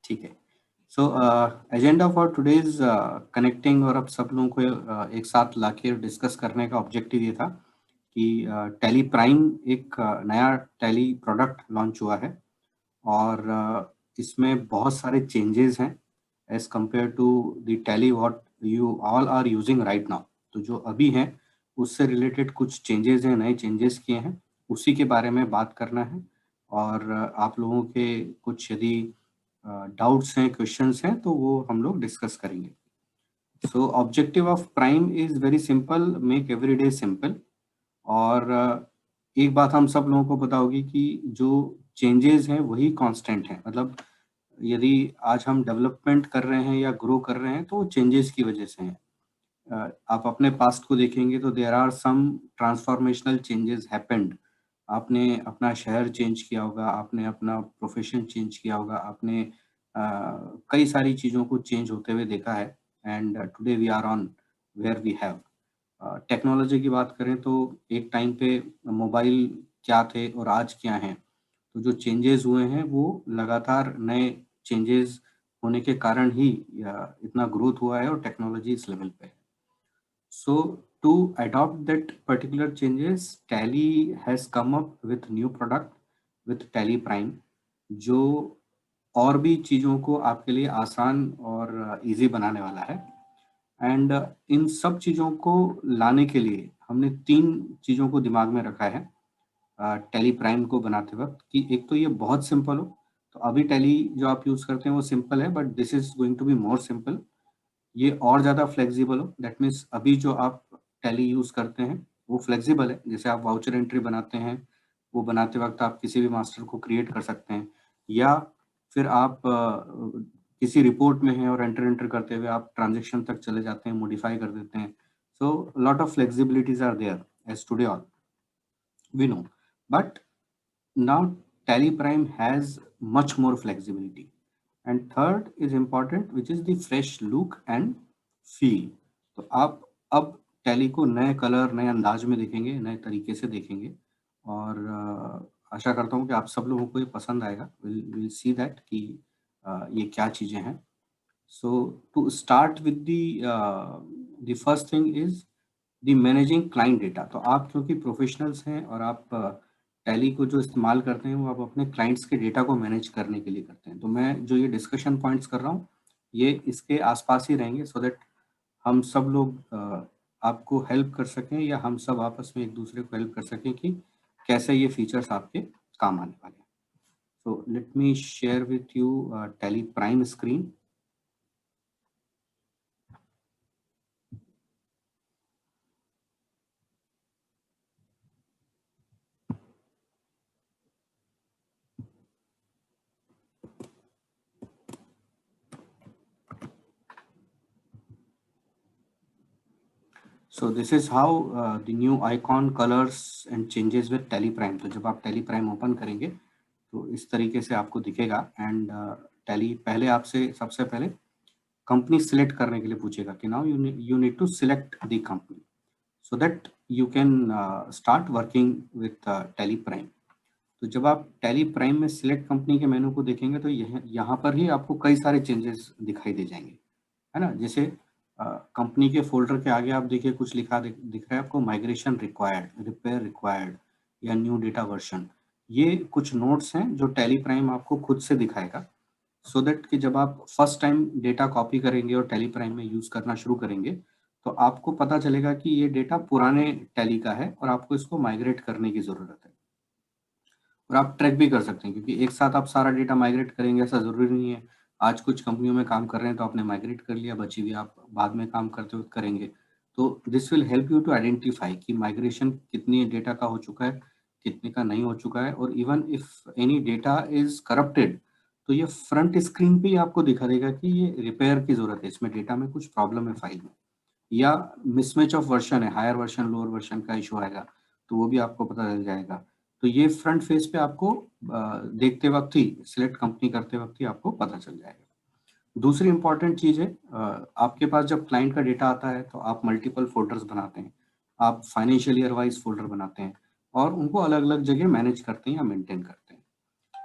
ठीक है। सो agenda for today's connecting, और अब सब लोगों को एक साथ लाके डिस्कस करने का ऑब्जेक्टिव ये था कि टैली प्राइम एक नया टैली प्रोडक्ट लॉन्च हुआ है, और इसमें बहुत सारे चेंजेस हैं as compared to the Tally what you all are using right now. तो जो अभी हैं उससे रिलेटेड कुछ चेंजेस हैं, नए चेंजेस किए हैं, उसी के बारे में बात करना है। और आप लोगों के कुछ यदि डाउट्स हैं, क्वेश्चंस हैं, तो वो हम लोग डिस्कस करेंगे। सो objective of prime is very simple, make every day simple. और एक बात हम सब लोगों को पता होगी कि जो चेंजेस हैं वही कांस्टेंट हैं। मतलब यदि आज हम डेवलपमेंट कर रहे हैं या ग्रो कर रहे हैं तो चेंजेस की वजह से हैं। आप अपने पास्ट को देखेंगे तो there are some transformational changes happened. आपने अपना शहर चेंज किया होगा, आपने अपना प्रोफेशन चेंज किया होगा, आपने कई सारी चीज़ों को चेंज होते हुए देखा है। And today we are on where we have. Technology की बात करें तो एक टाइम पे मोबाइल क्या थे और आज क्या हैं। तो जो चेंजेस हुए हैं वो लगातार नए चेंजेस होने के कारण ही इतना ग्रोथ हुआ है और टेक्नोलॉजी इस लेवल पे है। So to adopt that particular changes, Tally has come up with new product with Tally Prime, जो और भी चीज़ों को आपके लिए आसान और इजी बनाने वाला है। एंड इन सब चीज़ों को लाने के लिए हमने तीन चीज़ों को दिमाग में रखा है टैली प्राइम को बनाते वक्त, कि एक तो ये बहुत सिंपल हो। तो अभी टैली जो आप यूज़ करते हैं वो सिंपल है, but this is going to be more simple. ये और ज़्यादा फ्लेक्सिबल हो, दैट मीन्स अभी जो आप टैली यूज़ करते हैं वो फ्लेक्सिबल है। जैसे आप वाउचर एंट्री बनाते हैं, वो बनाते वक्त आप किसी भी मास्टर को क्रिएट कर सकते हैं, या फिर आप किसी रिपोर्ट में हैं और एंटर एंटर करते हुए आप ट्रांजेक्शन तक चले जाते हैं, मॉडिफाई कर देते हैं। So lot of flexibilities are there as today all we know. But now Tally Prime has much more flexibility. And third is important, which is the fresh look and feel. तो आप अब tally को नए colour, नए अंदाज में देखेंगे, नए तरीके से देखेंगे। और आशा करता हूँ कि आप सब लोगों को ये पसंद आएगा। विल सी दैट कि ये क्या चीज़ें हैं। So to start with the first thing is the managing client data. तो आप क्योंकि प्रोफेशनल्स हैं और आप टैली को जो इस्तेमाल करते हैं वो आप अपने क्लाइंट्स के डेटा को मैनेज करने के लिए करते हैं। तो मैं जो ये डिस्कशन पॉइंट्स कर रहा हूँ ये इसके आसपास ही रहेंगे, सो दैट हम सब लोग आपको हेल्प कर सकें, या हम सब आपस में एक दूसरे को हेल्प कर सकें कि कैसे ये फीचर्स आपके काम आने वाले हैं। So let me share with you tally prime screen. So this is how the new icon colours and changes with tally Prime. तो जब आप टैली प्राइम ओपन करेंगे तो इस तरीके से आपको दिखेगा। एंड टैली पहले आपसे सबसे पहले कंपनी सिलेक्ट करने के लिए पूछेगा कि now you need to select the company so that you can start working with Tally Prime. तो जब आप टैली प्राइम में सिलेक्ट कंपनी के मेनू को देखेंगे तो यहाँ पर ही आपको कई सारे चेंजेस दिखाई दे जाएंगे, है ना। जैसे कंपनी के फोल्डर के आगे आप देखिए कुछ लिखा दिख रहा है आपको, माइग्रेशन रिक्वायर्ड, रिपेयर रिक्वायर्ड, या न्यू डेटा वर्जन। ये कुछ नोट्स हैं जो टैली प्राइम आपको खुद से दिखाएगा, सो दैट कि जब आप फर्स्ट टाइम डेटा कॉपी करेंगे और टैली प्राइम में यूज करना शुरू करेंगे तो आपको पता चलेगा कि ये डेटा पुराने टैली का है और आपको इसको माइग्रेट करने की जरूरत है। और आप ट्रैक भी कर सकते हैं, क्योंकि एक साथ आप सारा डेटा माइग्रेट करेंगे ऐसा ज़रूरी नहीं है। आज कुछ कंपनियों में काम कर रहे हैं तो आपने माइग्रेट कर लिया, बची हुई आप बाद में काम करते हुए करेंगे। तो this will help you to identify कि माइग्रेशन कितनी डेटा का हो चुका है, कितने का नहीं हो चुका है। और even if any data is corrupted तो ये फ्रंट स्क्रीन पे ही आपको दिखा देगा कि ये रिपेयर की ज़रूरत है, इसमें डेटा में कुछ प्रॉब्लम है फाइल में, या मिसमैच ऑफ वर्जन है, हायर वर्जन लोअर वर्जन का इशू आएगा तो वो भी आपको पता चल जाएगा। तो ये फ्रंट फेस पे आपको देखते वक्त ही, सिलेक्ट कंपनी करते वक्त ही आपको पता चल जाएगा। दूसरी इंपॉर्टेंट चीज़ है, आपके पास जब क्लाइंट का डेटा आता है तो आप मल्टीपल फोल्डर्स बनाते हैं, आप फाइनेंशियल ईयर वाइज फोल्डर बनाते हैं और उनको अलग अलग जगह मैनेज करते हैं या मेंटेन करते हैं।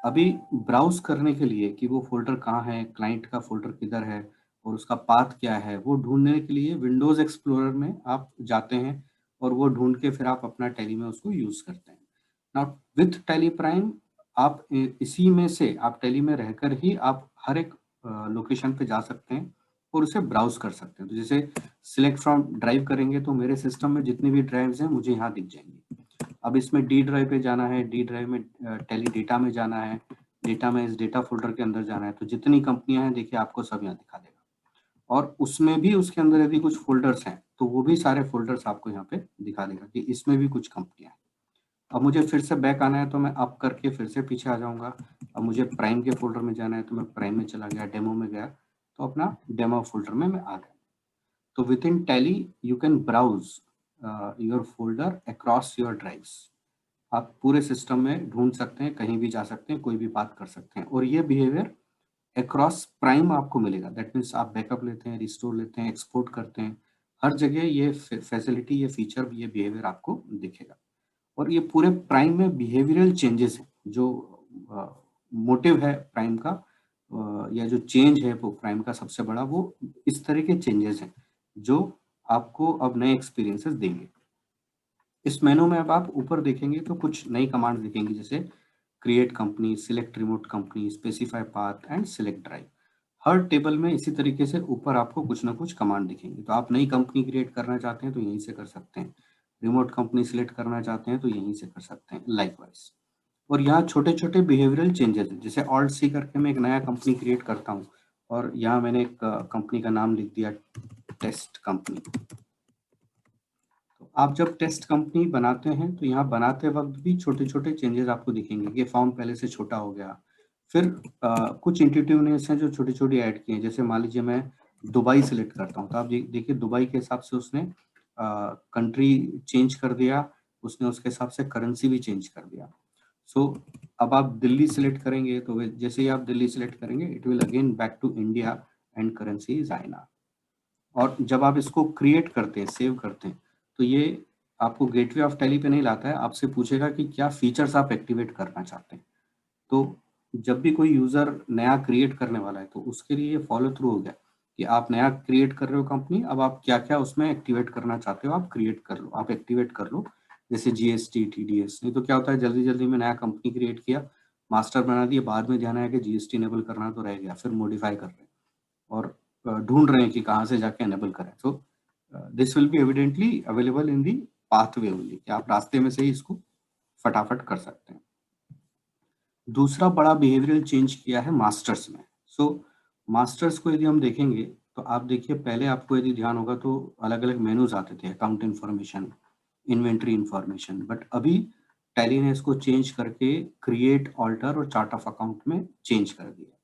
अभी ब्राउज करने के लिए कि वो फ़ोल्डर कहाँ है, क्लाइंट का फ़ोल्डर किधर है और उसका पाथ क्या है, वो ढूँढने के लिए विंडोज़ एक्सप्लोरर में आप जाते हैं और वो ढूँढ के फिर आप अपना टैली में उसको यूज़ करते हैं। नाउ विथ टैली प्राइम आप इसी में से आप टैली में रहकर ही आप हर एक लोकेशन पे जा सकते हैं और उसे ब्राउज़ कर सकते हैं। तो जैसे सिलेक्ट फ्रॉम ड्राइव करेंगे तो मेरे सिस्टम में जितनी भी ड्राइव्स हैं मुझे यहाँ दिख जाएँगी। अब इसमें डी ड्राइव पे जाना है, डी ड्राइव में टैली डेटा में जाना है, डेटा में इस डेटा फ़ोल्डर के अंदर जाना है, तो जितनी कंपनियाँ हैं देखिए आपको सब यहाँ दिखा देगा। और उसमें भी उसके अंदर यदि कुछ फ़ोल्डर्स हैं, तो वो भी सारे फ़ोल्डर्स आपको यहाँ पे दिखा देगा कि इसमें भी कुछ कंपनियाँ हैं। अब मुझे फिर से बैक आना है तो मैं अप करके फिर से पीछे आ जाऊँगा। अब मुझे प्राइम के फ़ोल्डर में जाना है तो मैं प्राइम में चला गया, डेमो में गया, तो अपना डेमो फ़ोल्डर में मैं आ गया। तो within tally you can browse your folder across your drives. आप पूरे सिस्टम में ढूँढ सकते हैं, कहीं भी जा सकते हैं, कोई भी बात कर सकते हैं और ये बिहेवियर अक्रॉस प्राइम आपको मिलेगा। दैट मीन्स आप बैकअप लेते हैं, रिस्टोर लेते हैं, एक्सपोर्ट करते हैं, हर जगह ये फैसिलिटी, ये फीचर, ये बिहेवियर आपको दिखेगा। और ये पूरे प्राइम में बिहेवियरल चेंजेस हैं, जो मोटिव है प्राइम का, या जो चेंज है वो प्राइम का सबसे बड़ा, वो इस तरह के चेंजेस हैं जो आपको अब नए एक्सपीरियंसेस देंगे। इस मेनू में अब आप ऊपर देखेंगे तो कुछ नई कमांड दिखेंगी, जैसे create company, select remote company, specify path and select drive. Her table में इसी तरीके से ऊपर आपको कुछ ना कुछ कमांड दिखेंगी। तो आप नई कंपनी क्रिएट करना चाहते हैं तो यहीं से कर सकते हैं, रिमोट कंपनी सिलेक्ट करना चाहते हैं तो यहीं से कर सकते हैं, लाइकवाइज। और यहाँ छोटे छोटे बिहेवियरल चेंजेस हैं, जैसे ऑल्ट सी करके मैं एक नया कंपनी क्रिएट करता हूँ और यहाँ मैंने एक कंपनी का नाम लिख दिया टेस्ट कंपनी। तो आप जब टेस्ट कंपनी बनाते हैं तो यहाँ बनाते वक्त भी छोटे छोटे चेंजेस आपको दिखेंगे कि फॉर्म पहले से छोटा हो गया। फिर कुछ इंट्यूटिवनेस हैं जो छोटी छोटी ऐड की हैं, जैसे मान लीजिए मैं दुबई सिलेक्ट करता हूँ तो आप देखिए दुबई के हिसाब से उसने कंट्री चेंज कर दिया, उसने उसके हिसाब से करेंसी भी चेंज कर दिया। सो अब आप दिल्ली सिलेक्ट करेंगे तो जैसे ही आप दिल्ली सिलेक्ट करेंगे it will again back to India and currency is INR. और जब आप इसको क्रिएट करते हैं, सेव करते हैं, तो ये आपको गेटवे ऑफ टैली पे नहीं लाता है, आपसे पूछेगा कि क्या फीचर्स आप एक्टिवेट करना चाहते हैं। तो जब भी कोई यूजर नया क्रिएट करने वाला है तो उसके लिए ये फॉलो थ्रू हो गया कि आप नया क्रिएट कर रहे हो कंपनी, अब आप क्या क्या उसमें एक्टिवेट करना चाहते हो आप क्रिएट कर लो, आप एक्टिवेट कर लो। जैसे जीएसटी, टीडीएस। नहीं तो क्या होता है, जल्दी जल्दी में नया कंपनी क्रिएट किया, मास्टर बना दिया, बाद में ध्यान आया कि जीएसटी इनेबल करना तो रह गया, फिर मॉडिफाई कर रहे हैं और ढूंढ रहे हैं कि कहाँ से जाके एनेबल करें। So this will be evidently available in the pathway only, कि आप रास्ते में से ही इसको फटाफट कर सकते हैं। दूसरा बड़ा बिहेवियरल चेंज किया है मास्टर्स में। सो मास्टर्स को यदि हम देखेंगे तो आप देखिए, पहले आपको यदि ध्यान होगा तो अलग अलग मेनूज आते थे, account information, inventory information, but अभी टैली ने इसको चेंज करके क्रिएट, ऑल्टर और चार्ट ऑफ अकाउंट में चेंज कर दिया।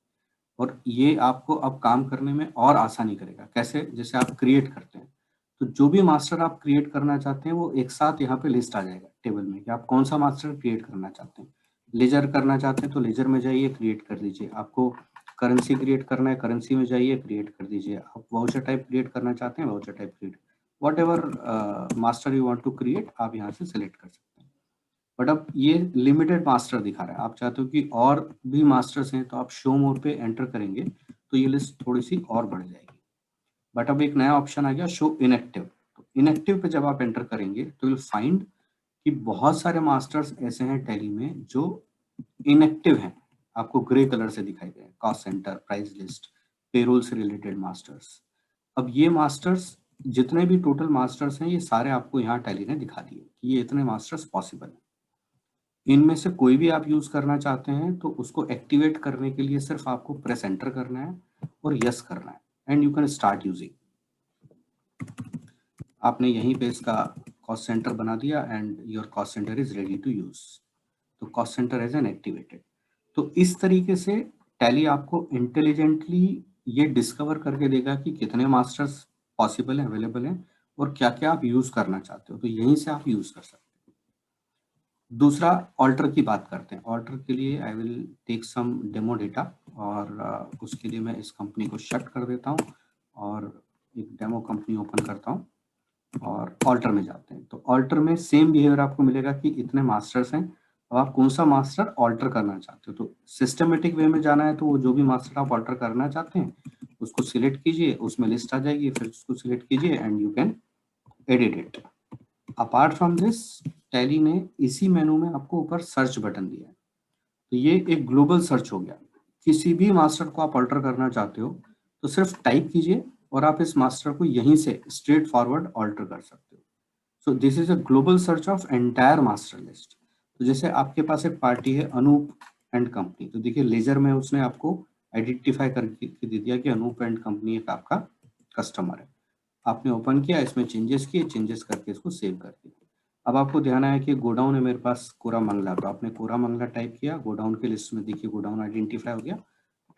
और ये आपको अब काम करने में और आसानी करेगा। कैसे? जैसे आप क्रिएट करते हैं तो जो भी मास्टर आप क्रिएट करना चाहते हैं वो एक साथ यहाँ पे लिस्ट आ जाएगा टेबल में कि आप कौन सा मास्टर क्रिएट करना चाहते हैं। लेजर करना चाहते हैं तो लेजर में जाइए, क्रिएट कर दीजिए। आपको करेंसी क्रिएट करना है, करेंसी में जाइए, क्रिएट कर दीजिए। आप वाउचर टाइप क्रिएट करना चाहते हैं, voucher type create, whatever master you want to create आप यहाँ से सिलेक्ट कर सकते हैं। बट अब ये लिमिटेड मास्टर दिखा रहा है, आप चाहते हो कि और भी मास्टर्स हैं तो आप शो मोर पे एंटर करेंगे तो ये लिस्ट थोड़ी सी और बढ़ जाएगी। बट अब एक नया ऑप्शन आ गया, शो इनएक्टिव। तो इनएक्टिव पे जब आप एंटर करेंगे तो विल फाइंड कि बहुत सारे मास्टर्स ऐसे हैं टैली में जो इनएक्टिव हैं, आपको ग्रे कलर से दिखाई दे, cost centre, price list, payroll से रिलेटेड मास्टर्स। अब ये मास्टर्स, जितने भी टोटल मास्टर्स हैं, ये सारे आपको यहाँ टैली ने दिखा दिए कि ये इतने मास्टर्स पॉसिबल हैं। इनमें से कोई भी आप यूज करना चाहते हैं तो उसको एक्टिवेट करने के लिए सिर्फ आपको प्रेस एंटर करना है और यस करना है and you can start using. आपने यहीं पे इसका कॉस्ट सेंटर बना दिया and your cost centre is ready to use. तो cost centre as an activated. तो इस तरीके से टैली आपको इंटेलिजेंटली ये डिस्कवर करके देगा कि कितने मास्टर्स पॉसिबल हैं, अवेलेबल हैं और क्या क्या आप यूज करना चाहते हो, तो यहीं से आप यूज कर सकते हैं। दूसरा, ऑल्टर की बात करते हैं। ऑल्टर के लिए I will take some demo data और उसके लिए मैं इस कंपनी को शट कर देता हूँ और एक डेमो कंपनी ओपन करता हूँ और ऑल्टर में जाते हैं। तो ऑल्टर में सेम बिहेवियर आपको मिलेगा कि इतने मास्टर्स हैं अब आप कौन सा मास्टर ऑल्टर करना चाहते हो, तो सिस्टमेटिक वे में जाना है तो वो जो भी मास्टर आप ऑल्टर करना चाहते हैं उसको सिलेक्ट कीजिए, उसमें लिस्ट आ जाएगी, फिर उसको सिलेक्ट कीजिए and you can edit it. Apart from this, tally ने इसी मेनू में आपको ऊपर सर्च बटन दिया है, तो ये एक ग्लोबल सर्च हो गया। किसी भी मास्टर को आप ऑल्टर करना चाहते हो तो सिर्फ टाइप कीजिए और आप इस मास्टर को यहीं से स्ट्रेट फॉरवर्ड ऑल्टर कर सकते हो। So this is a global search of entire master list. तो जैसे आपके पास एक पार्टी है अनूप एंड कंपनी, तो देखिए लेजर में उसने आपको आइडेंटिफाई करके दे दिया कि अनूप एंड कंपनी एक आपका कस्टमर है। आपने ओपन किया, इसमें चेंजेस किए, चेंजेस करके इसको सेव कर दिया। अब आपको ध्यान आया कि गोडाउन है मेरे पास कोरामंगला, तो आपने कोरामंगला टाइप किया, गोडाउन के लिस्ट में देखिए गोडाउन आइडेंटिफाई हो गया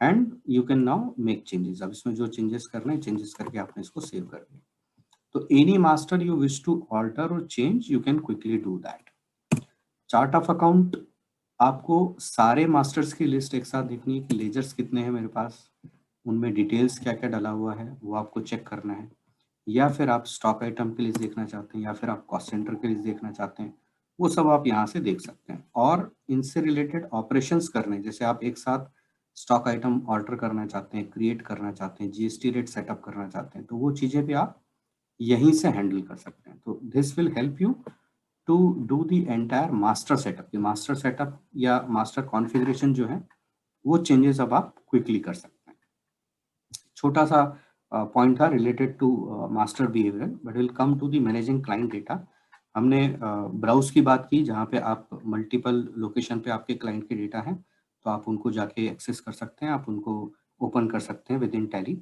and you can now make changes. अब इसमें जो चेंजेस करना है चेंजेस करके आपने इसको सेव कर दिया। तो any master you wish to alter और change you can quickly do that. Chart of account, आपको सारे मास्टर्स की लिस्ट एक साथ देखनी है कि लेजर्स कितने हैं मेरे पास, उनमें डिटेल्स क्या क्या डाला हुआ है वो आपको चेक करना है, या फिर आप स्टॉक आइटम के लिए देखना चाहते हैं या फिर आप कॉस्ट सेंटर के लिए देखना चाहते हैं, वो सब आप यहाँ से देख सकते हैं। और इनसे रिलेटेड ऑपरेशंस करने, जैसे आप एक साथ स्टॉक आइटम ऑल्टर करना चाहते हैं, क्रिएट करना चाहते हैं, जीएसटी रेट सेटअप करना चाहते हैं, तो वो चीज़ें भी आप यहीं से हैंडल कर सकते हैं। तो this will help you to do the entire master setup. ये मास्टर सेटअप या मास्टर कॉन्फ़िगरेशन जो है वो चेंजेस अब आप क्विकली कर सकते हैं। छोटा सा पॉइंट था related to master behaviour, but will come to the managing client data. हमने ब्राउज की बात की जहाँ पे आप मल्टीपल लोकेशन पे आपके क्लाइंट के डेटा हैं, तो आप उनको जाके एक्सेस कर सकते हैं, आप उनको ओपन कर सकते हैं with in tally.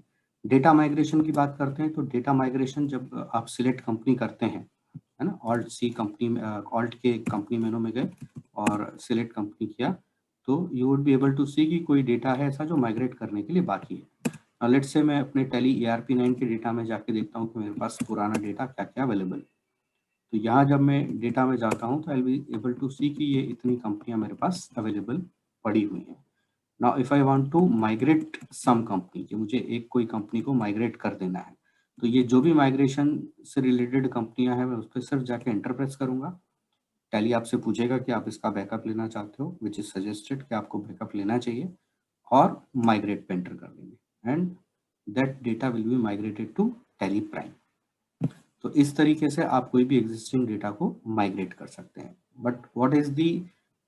Data migration की बात करते हैं, तो डेटा माइग्रेशन जब आप सिलेक्ट कंपनी करते हैं, है ना, ऑल्ट सी कंपनी में, ऑल्ट के कंपनी मेनू में गए और सिलेक्ट कंपनी किया, तो you would be able to see कि कोई डेटा है ऐसा जो माइग्रेट करने के लिए बाकी है। लेट्स से मैं अपने टैली ERP9 के डेटा में जाके देखता हूँ कि मेरे पास पुराना डेटा क्या क्या अवेलेबल है। तो यहाँ जब मैं डेटा में जाता हूँ तो आई बी एबल टू सी कि ये इतनी कंपनियां मेरे पास अवेलेबल पड़ी हुई हैं। Now if I want to migrate some company, कि मुझे एक कोई कंपनी को माइग्रेट कर देना है, तो ये जो भी माइग्रेशन से रिलेटेड कंपनियां हैं मैं उस पर सिर्फ जाके एंटर प्रेस करूंगा। टैली आपसे पूछेगा कि आप इसका बैकअप लेना चाहते हो, विच इज सजेस्टेड कि आपको बैकअप लेना चाहिए, और माइग्रेट पे एंटर कर देंगे and that data will be migrated to Tally Prime. तो इस तरीके से आप कोई भी एग्जिस्टिंग डेटा को माइग्रेट कर सकते हैं। But what is the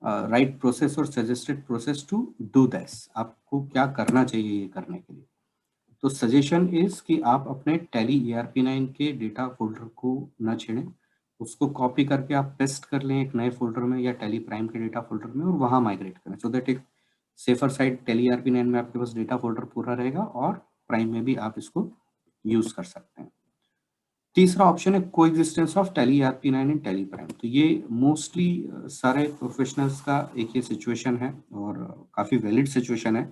right process और suggested process to do this, आपको क्या करना चाहिए ये करने के लिए? तो सजेशन इज कि आप अपने टैली ERP9 के डेटा फोल्डर को न छेड़ें, उसको कॉपी करके आप पेस्ट कर लें एक नए फोल्डर में या टैली प्राइम के डेटा फोल्डर में और वहां माइग्रेट करें, सो दैट एक सेफर साइड टैली ERP9 में आपके पास डेटा फोल्डर पूरा रहेगा और प्राइम में भी आप इसको यूज कर सकते हैं। तीसरा ऑप्शन है coexistence of tally ERP9 and tally Prime. तो ये मोस्टली सारे प्रोफेशनल्स का एक ये सिचुएशन है और काफ़ी वैलिड सिचुएशन है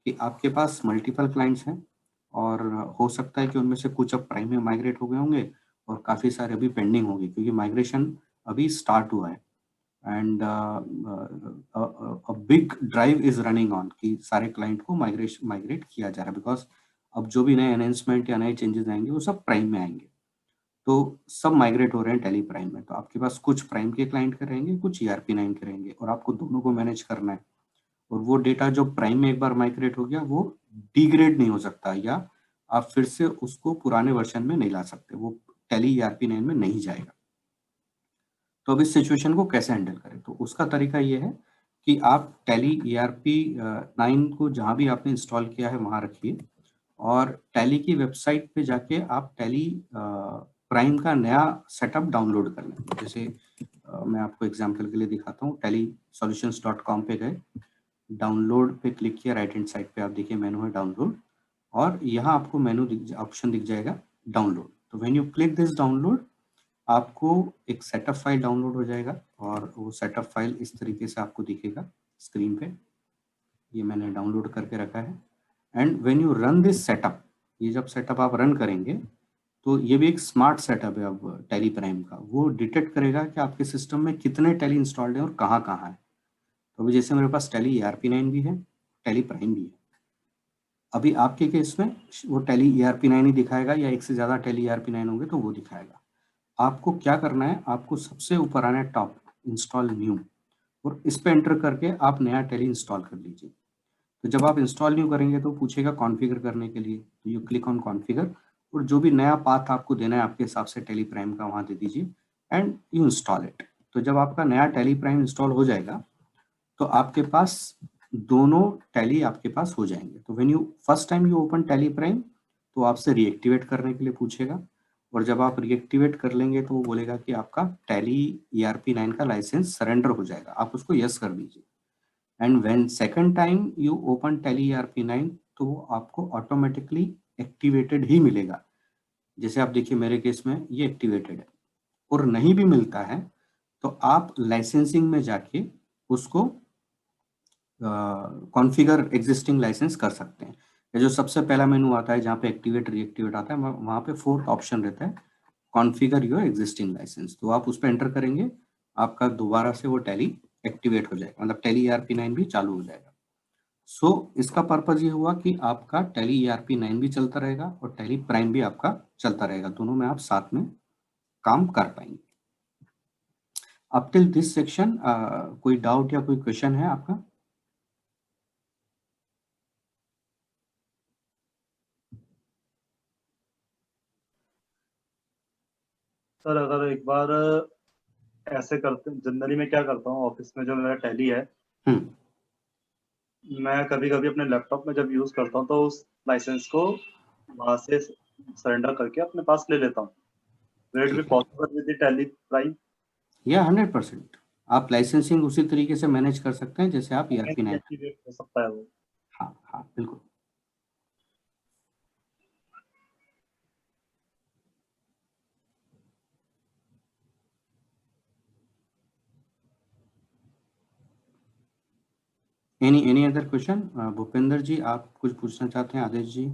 कि आपके पास मल्टीपल क्लाइंट्स हैं और हो सकता है कि उनमें से कुछ अब प्राइम में माइग्रेट हो गए होंगे और काफ़ी सारे अभी पेंडिंग होंगे क्योंकि माइग्रेशन अभी स्टार्ट हुआ है and big drive is running on कि सारे क्लाइंट को माइग्रेट किया जा रहा है, बिकॉज अब जो भी नए अनाउंसमेंट या नए चेंजेस आएंगे वो सब प्राइम में आएंगे। तो सब माइग्रेट हो रहे हैं टैली प्राइम में, तो आपके पास कुछ प्राइम के क्लाइंट के रहेंगे, कुछ ERP9 के रहेंगे और आपको दोनों को मैनेज करना है। और वो डेटा जो प्राइम में एक बार माइग्रेट हो गया वो डिग्रेड नहीं हो सकता या आप फिर से उसको पुराने वर्जन में नहीं ला सकते, वो टैली ERP9 में नहीं जाएगा। तो अब इस सिचुएशन को कैसे हैंडल करें? तो उसका तरीका ये है कि आप टैली ERP9 को जहाँ भी आपने इंस्टॉल किया है वहाँ रखिए और टैली की वेबसाइट पे जाके आप टैली प्राइम का नया सेटअप डाउनलोड कर लें। जैसे मैं आपको एग्जांपल के लिए दिखाता हूँ, tellysolutions.com पे गए, डाउनलोड पे क्लिक किया, राइट हैंड साइड पे आप देखिए मेनू है डाउनलोड और यहाँ आपको मेनू ऑप्शन दिख जाएगा डाउनलोड। तो when you click this download आपको एक सेटअप फाइल डाउनलोड हो जाएगा और वो सेटअप फाइल इस तरीके से आपको दिखेगा स्क्रीन पे। ये मैंने डाउनलोड करके रखा है and when you run this setup, ये जब सेटअप आप रन करेंगे तो ये भी एक स्मार्ट सेटअप है अब टैली प्राइम का, वो डिटेक्ट करेगा कि आपके सिस्टम में कितने टैली इंस्टॉल्ड है और कहाँ कहाँ है। तो अभी जैसे मेरे पास टैली ERP9 भी है, टैली प्राइम भी है। अभी आपके केस में वो टैली ERP9 ही दिखाएगा या एक से ज़्यादा टैली ERP9 होंगे तो वो दिखाएगा। आपको क्या करना है, आपको सबसे ऊपर आना है टॉप, इंस्टॉल न्यू। और इस पे एंटर करके आप नया टैली इंस्टॉल कर लीजिए। तो जब आप इंस्टॉल न्यू करेंगे तो पूछेगा कॉन्फ़िगर करने के लिए, तो यू क्लिक ऑन कॉन्फ़िगर और जो भी नया पाथ आपको देना है आपके हिसाब से टैली प्राइम का वहाँ दे दीजिए एंड यू इंस्टॉल इट। तो जब आपका नया टैली प्राइम इंस्टॉल हो जाएगा तो आपके पास दोनों टैली आपके पास हो जाएंगे। तो when you first time you open tally Prime तो आपसे रीएक्टिवेट करने के लिए पूछेगा और जब आप रीएक्टिवेट कर लेंगे तो वो बोलेगा कि आपका टैली ERP9 का लाइसेंस सरेंडर हो जाएगा, आप उसको यस कर दीजिए। And when second time you open tally ERP9 तो वो आपको ऑटोमेटिकली एक्टिवेटेड ही मिलेगा। जैसे आप देखिए मेरे केस में ये एक्टिवेटेड है। और नहीं भी मिलता है तो आप लाइसेंसिंग में जाके उसको कॉन्फ़िगर एग्जिस्टिंग लाइसेंस कर सकते हैं। ये जो सबसे पहला मेनू आता है जहाँ पे एक्टिवेट रीएक्टिवेट आता है वहाँ पे फोर्थ ऑप्शन रहता है कॉन्फ़िगर योर एग्जिस्टिंग लाइसेंस, तो आप उस पर एंटर करेंगे आपका दोबारा से वो टैली एक्टिवेट हो जाएगा, मतलब टैली ERP9 भी चालू हो जाएगा। सो इसका पर्पज ये हुआ कि आपका टैली ERP9 भी चलता रहेगा और टैली प्राइम भी आपका चलता रहेगा, दोनों में आप साथ में काम कर पाएंगे। अप टिल दिस सेक्शन कोई डाउट या कोई क्वेश्चन है आपका? सर अगर एक बार ऐसे करते, जनरली मैं क्या करता हूँ ऑफिस में जो मेरा टैली है, मैं कभी कभी अपने लैपटॉप में जब यूज करता हूँ तो उस लाइसेंस को वहां से सरेंडर करके अपने पास ले लेता हूँ। विल इट बी ठीक है, possible with the tally prime? या 100% आप लाइसेंसिंग उसी तरीके से मैनेज कर सकते हैं जैसे आप ERP9। एक्टिवेट हो सकता है वो? हाँ हाँ बिल्कुल। Any other question? Bhupendra ji आप कुछ पूछना चाहते हैं? आदेश जी?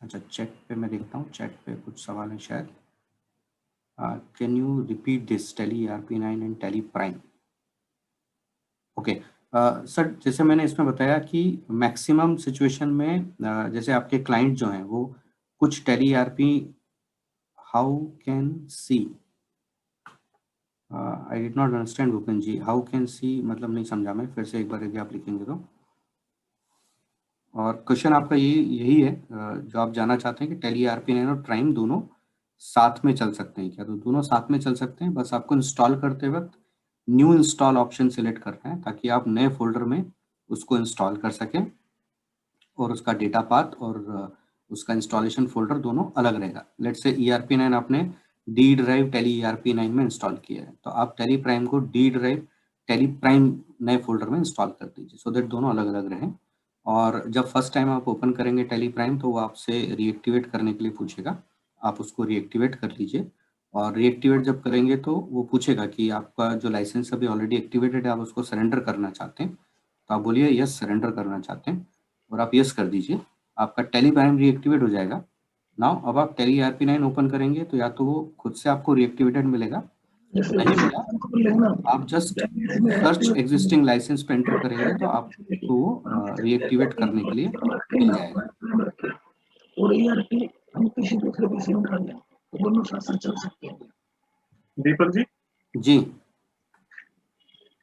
अच्छा, चैट पे मैं देखता हूँ, चैट पे कुछ सवाल है शायद। Can you repeat this tally ERP9 and tally prime? Okay sir, जैसे मैंने इसमें बताया कि मैक्सिमम सिचुएशन में जैसे आपके क्लाइंट जो हैं वो कुछ Tally ERP how can see, I did not understand Bhupendra ji, how can see मतलब नहीं समझा मैं, फिर से एक बार यदि आप लिखेंगे तो। और क्वेश्चन आपका यही है जो आप जानना चाहते हैं कि टैली ERP9 और प्राइम दोनों साथ में चल सकते हैं क्या? तो दोनों साथ में चल सकते हैं, बस आपको इंस्टॉल करते वक्त न्यू इंस्टॉल ऑप्शन सेलेक्ट करना है ताकि आप नए फोल्डर में उसको इंस्टॉल कर सकें और उसका डेटा पाथ और उसका इंस्टॉलेशन फोल्डर दोनों अलग रहेगा। लेट्स से ERP9 आपने डी ड्राइव टैली ERP9 में इंस्टॉल किया है तो आप टैली प्राइम को डी ड्राइव टैली प्राइम नए फोल्डर में इंस्टॉल कर दीजिए सो दैट दोनों अलग अलग रहें। और जब फर्स्ट टाइम आप ओपन करेंगे टैली प्राइम तो वो आपसे रीएक्टिवेट करने के लिए पूछेगा, आप उसको रीएक्टिवेट कर लीजिए। और रीएक्टिवेट जब करेंगे तो वो पूछेगा कि आपका जो लाइसेंस अभी ऑलरेडी एक्टिवेटेड है आप उसको सरेंडर करना चाहते हैं, तो आप बोलिए यस सरेंडर करना चाहते हैं और आप यस कर दीजिए, आपका टैली प्राइम रीएक्टिवेट हो जाएगा। नाउ अब आप टैली ERP9 ओपन करेंगे तो या तो वो खुद से आपको रीएक्टिवेटेड मिलेगा, नहीं मिला आप जस्ट सर्च एग्जिस्टिंग लाइसेंस पे एंटर करेंगे तो आपको वो रीएक्टिवेट करने के लिए मिल जाएगा। और ERP हम किसी दूसरे पीसी में डाल दें तो दोनों साथ साथ चल सकते हैं। दीपक जी, जी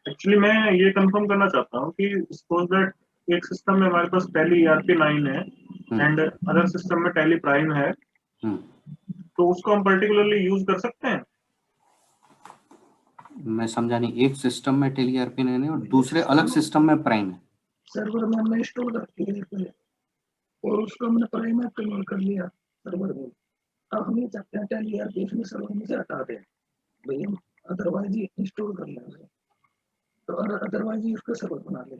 एक्चुअली मैं ये कंफर्म करना चाहता हूँ कि सपोज दैट एक सिस्टम में हमारे पास टैली ERP9 है एंड अदर सिस्टम में टैली प्राइम है, तो उसको हम पर्टिकुलरली यूज कर सकते हैं? मैं समझा नहीं, एक सिस्टम में टैली ERP9 है और दूसरे अलग सिस्टम में प्राइम है? सर्वर में हमने इंस्टॉल कर दिया और उसको हमने प्राइम में कन्वर्ट कर लिया सर्वर में। अब हम ये चाहते हैं टैली ERP इसमें सर्वर में से हटा दें भाई, हम अदरवाइज ही इंस्टॉल कर लें उसे, तो अदरवाइज ही उसका सर्वर बना लें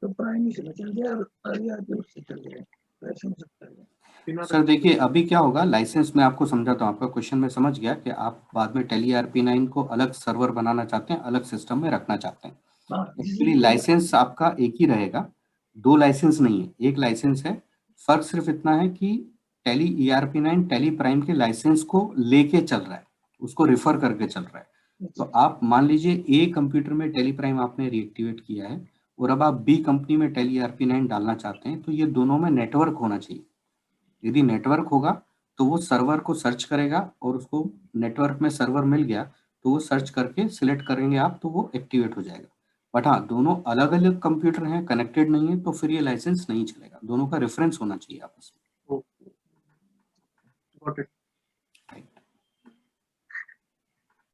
तो प्राइम ही से चल जाए और ERP उससे चल जाए, ऐसा हो सकता है। सर देखिए अभी क्या होगा, लाइसेंस में आपको समझाता हूँ, आपका क्वेश्चन मैं समझ गया कि आप बाद में टैली ERP9 को अलग सर्वर बनाना चाहते हैं, अलग सिस्टम में रखना चाहते हैं। एक्चुअली लाइसेंस आपका एक ही रहेगा, दो लाइसेंस नहीं है, एक लाइसेंस है। फर्क सिर्फ इतना है कि टैली ERP9 टैली प्राइम के लाइसेंस को लेके चल रहा है, उसको रिफर करके चल रहा है। तो आप मान लीजिए ए कंप्यूटर में टैली प्राइम आपने रीएक्टिवेट किया है और अब आप बी कंपनी में टैली ERP9 डालना चाहते हैं, तो ये दोनों में नेटवर्क होना चाहिए। यदि नेटवर्क होगा तो वो सर्वर को सर्च करेगा और उसको नेटवर्क में सर्वर मिल गया तो वो सर्च करके सिलेक्ट करेंगे आप तो वो एक्टिवेट हो जाएगा। बट हाँ, दोनों अलग अलग कंप्यूटर हैं, कनेक्टेड नहीं है, तो फिर ये लाइसेंस नहीं चलेगा। दोनों का रेफरेंस होना चाहिए आपस में। Got it.